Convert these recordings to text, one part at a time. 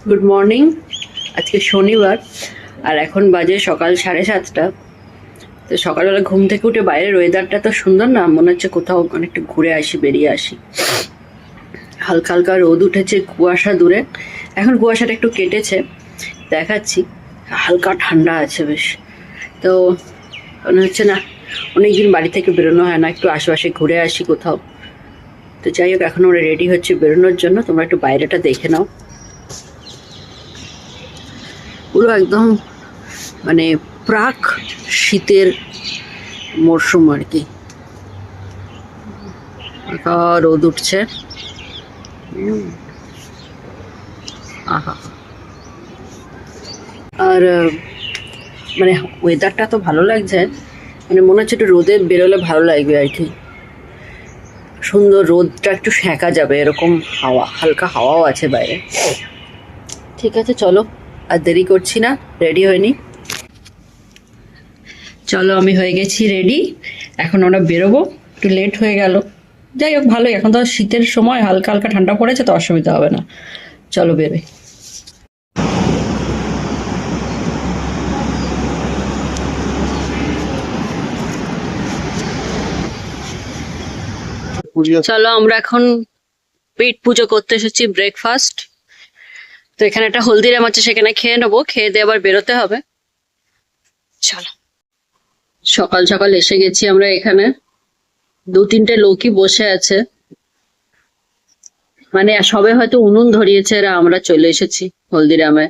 Good morning. আজকে শনিবার আর এখন বাজে সকাল 7:30। তো সকালবেলা ঘুম থেকে উঠে বাইরের ওয়েদারটা তো সুন্দর না, মনে হচ্ছে কোথাও অনেকটা ঘুরে আসি, বেরিয়ে আসি। হালকা হালকা রোদ উঠেছে, কুয়াশা দূরে, এখন কুয়াশাটা একটু কেটেছে, দেখাচ্ছি। হালকা ঠান্ডা আছে বেশ। তো মনে হচ্ছে না অনেকদিন বাড়ি থেকে বেরোনো হয় না, একটু আশেপাশে ঘুরে আসি কোথাও। তো যাই হোক, এখন ওরা রেডি হচ্ছে বেরোনোর জন্য। তোমরা একটু বাইরেটা দেখে নাও, পুরো একদম মানে প্রাক শীতের মরশুম আর কি। রোদ উঠছে, আহা। আর মানে ওয়েদারটা তো ভালো লাগছে, মানে মনে হচ্ছে একটু রোদে বেরোলে ভালো লাগবে আর কি। সুন্দর রোদটা একটু সেঁকা যাবে, এরকম হাওয়া, হালকা হাওয়াও আছে বাইরে। ঠিক আছে, চলো আর দেরি করছি না, রেডি হয়নি। চলো, আমি হয়ে গেছি রেডি, এখন আমরা বেরোবো। একটু লেট হয়ে গেল, যাই হোক ভালোই, এখন তো শীতের সময়, হালকা হালকা ঠান্ডা পড়েছে, তো অসুবিধা হবে না। চলো বেরোই। চলো, আমরা এখন পেট পুজো করতে এসেছি, ব্রেকফাস্ট। তো এখানে একটা হলদিরাম আছে, সেখানে খেয়ে নেবো, খেয়ে দিয়ে আবার বেরোতে হবে। চলো, সকাল সকাল এসে গেছি আমরা এখানে। 2-3টে লোকই বসে আছে, মানে সবে হয়তো উনুন ধরিয়েছে, এরা আমরা চলে এসেছি হলদিরামে।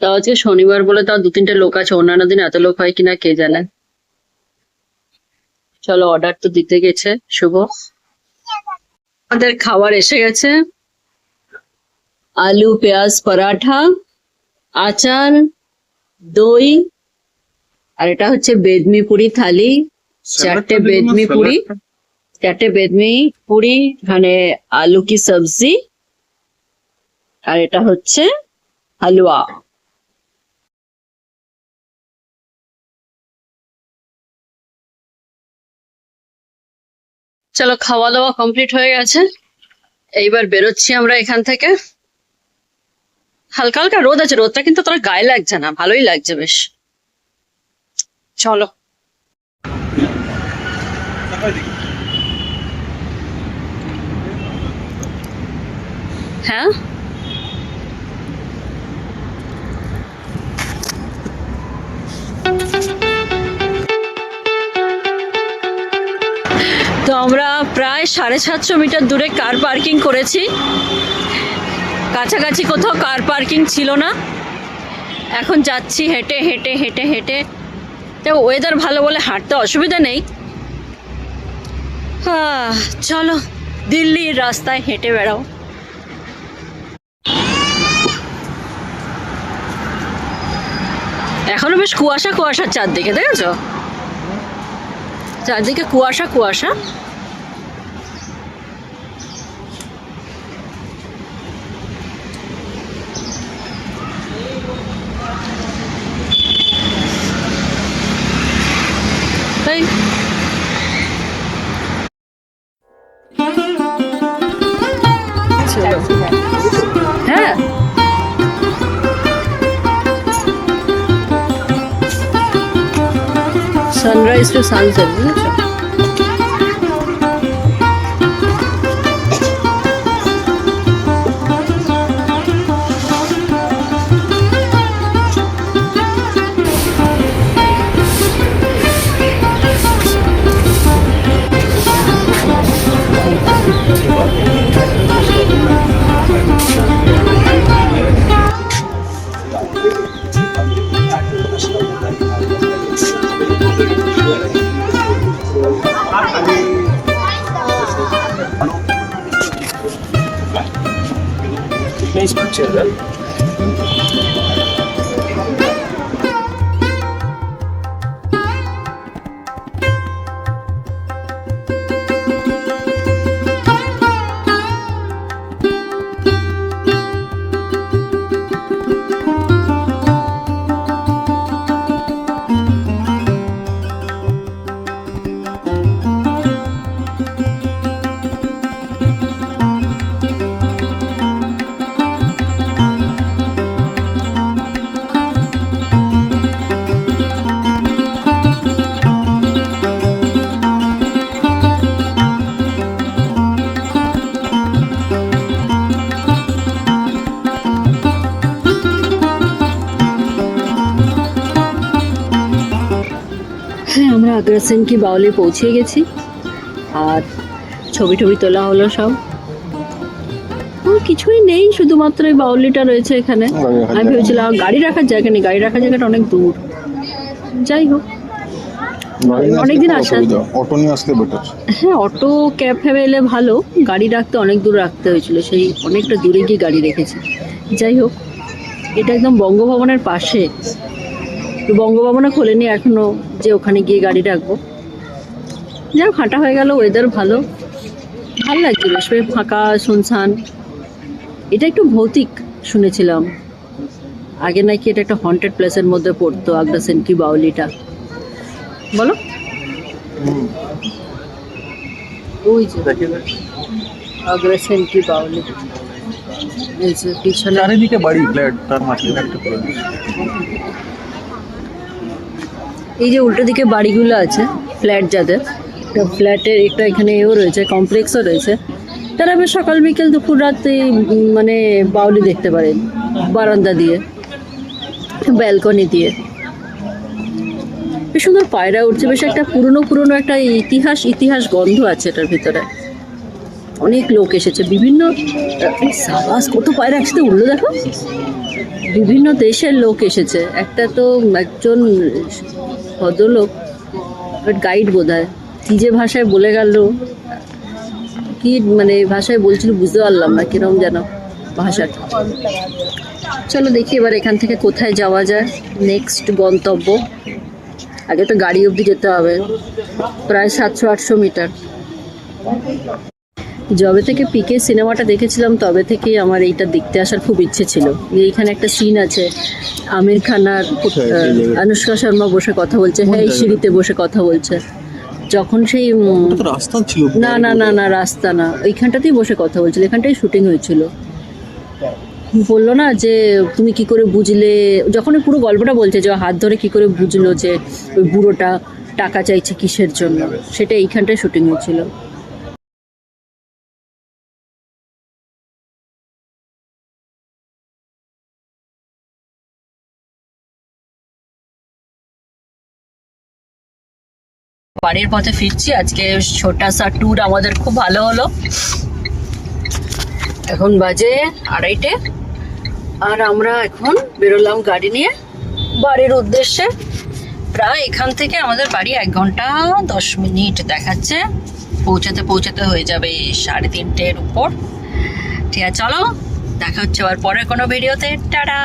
তাও আজকে শনিবার বলে তাও 2-3টে লোক আছে, অন্যান্য দিন এত লোক হয় কিনা কে জানে। চলো, অর্ডার তো দিতে গেছে শুভ। আমাদের খাবার এসে গেছে, আলু পেঁয়াজ পরাঠা, আচার, দই, আর এটা হচ্ছে বেদমি পুরি থালি। 4টে বেদমি পুরি, 4টে বেদমি পুরি, এখানে আলু কি সবজি, আর এটা হচ্ছে হালুয়া। চলো, খাওয়া দাওয়া কমপ্লিট হয়ে গেছে, এইবার বেরোচ্ছি আমরা এখান থেকে। হালকা হালকা রোদ আছে, রোদটা কিন্তু তোর গায়ে লাগছে না, ভালোই লাগছে বেশ। চলো। হ্যাঁ, তো আমরা প্রায় 750 মিটার দূরে কার পার্কিং করেছি, কাছাকাছি কোথাও কার পার্কিং ছিল না। এখন যাচ্ছি হেঁটে হেঁটে হেঁটে হেঁটে। তো ওয়েদার ভালো বলে হাঁটতে অসুবিধা নেই। চলো, দিল্লির রাস্তায় হেঁটে বেড়াও। এখনো বেশ কুয়াশা কুয়াশা চারদিকে, দেখেছো? চারদিকে কুয়াশা কুয়াশা। তাই হ্যাঁ, সানরাইজ টু সানসেট, বুঝেছো? Nice picture, huh? আগ্রাসন কি বাউলে পৌঁছে গেছি, আর ছবি টবি তোলা হলো সব। কিছুই নেই, শুধুমাত্র এই বাউলিটা রয়েছে এখানে। আমি ভেবেছিলাম গাড়ি রাখার জায়গা নেই, গাড়ি রাখার জায়গাটা অনেক দূর। যাই হোক, অনেকদিন আসা, অটো নিয়ে আসলে বেটার। হ্যাঁ অটো ক্যাব ফ্যাবে এলে ভালো, গাড়ি রাখতে অনেক দূর রাখতে হয়েছিল, সেই অনেকটা দূরে গিয়ে গাড়ি রেখেছি। যাই হোক, এটা একদম বঙ্গভবনের পাশে, তো বঙ্গভবনে খোলেনি এখনো যে ওখানে গিয়ে গাড়ি রাখবো। যাই হোক, হাঁটা হয়ে গেল, ওয়েদার ভালো, ভালো লাগছে বেশ, ফাঁকা শুনশান। এটা একটু ভৌতিক শুনেছিলাম, আগে নাকি এটা একটা হন্টেড প্লেসের মধ্যে পড়তো আগ্রাসন কি বাউলিটা, বলো। ওই যে আগ্রাসন কি বাউলি, এই যে পিছনে চারিদিকে বাড়ি, ফ্ল্যাট, তার মাঝখানে একটা করে এই যে উল্টো দিকে বাড়িগুলো আছে, ফ্ল্যাট যাদের, একটা ফ্ল্যাটের একটা এখানে এও রয়েছে, কমপ্লেক্সও রয়েছে। তারা বেশ সকাল বিকেল দুপুর রাতে মানে বাউলি দেখতে পারেন, বারান্দা দিয়ে, ব্যালকনি দিয়ে। বেশ সুন্দর পায়রা উঠছে, বেশ একটা পুরনো একটা ইতিহাস গন্ধ আছে এটার ভিতরে। অনেক লোক এসেছে, বিভিন্ন সাবাস, কত পায়রা একসাথে উঠলো দেখো, বিভিন্ন দেশের লোক এসেছে। একটা তো একজন ভদ্রলোক, গাইড বোধহয়, কি যে ভাষায় বলে গেল, কি মানে ভাষায় বলছিল বুঝতে পারলাম না, কিরকম যেন ভাষাটা। চলো দেখি এবার এখান থেকে কোথায় যাওয়া যায়, নেক্সট গন্তব্য। আগে তো গাড়ি অবধি যেতে হবে, প্রায় 700-800 মিটার। যবে থেকে পিকে সিনেমাটা দেখেছিলাম তবে থেকেই আমার এইটা দেখতে আসার খুব ইচ্ছে ছিল। এইখানে একটা সিন আছে, আমির খান আর অনুষ্কা শর্মা বসে কথা বলছে, হ্যাঁ এই সিঁড়িতে বসে কথা বলছে। যখন সেই রাস্তা ছিল, না রাস্তা না, ওইখানটাতেই বসে কথা বলছিল, এখানটাই শুটিং হয়েছিল। বললো না যে তুমি কি করে বুঝলে, যখন পুরো গল্পটা বলছে যে হাত ধরে কি করে বুঝলো যে ওই বুড়োটা টাকা চাইছে কিসের জন্য, সেটা এইখানটায় শুটিং হয়েছিল। বাড়ির পথে ফিরছি, আজকে ছোটা সা ট্যুর আমাদের খুব ভালো হলো। এখন বাজে 2:30, আর আমরা এখন বেরোলাম গাড়ি নিয়ে বাড়ির উদ্দেশ্যে। প্রায় এখান থেকে আমাদের বাড়ি 1 ঘন্টা 10 মিনিট দেখাচ্ছে, পৌঁছাতে হয়ে যাবে 3:30-এর উপর। ঠিক আছে, চলো দেখা হচ্ছে আবার পরের কোনো ভিডিওতে। টাটা।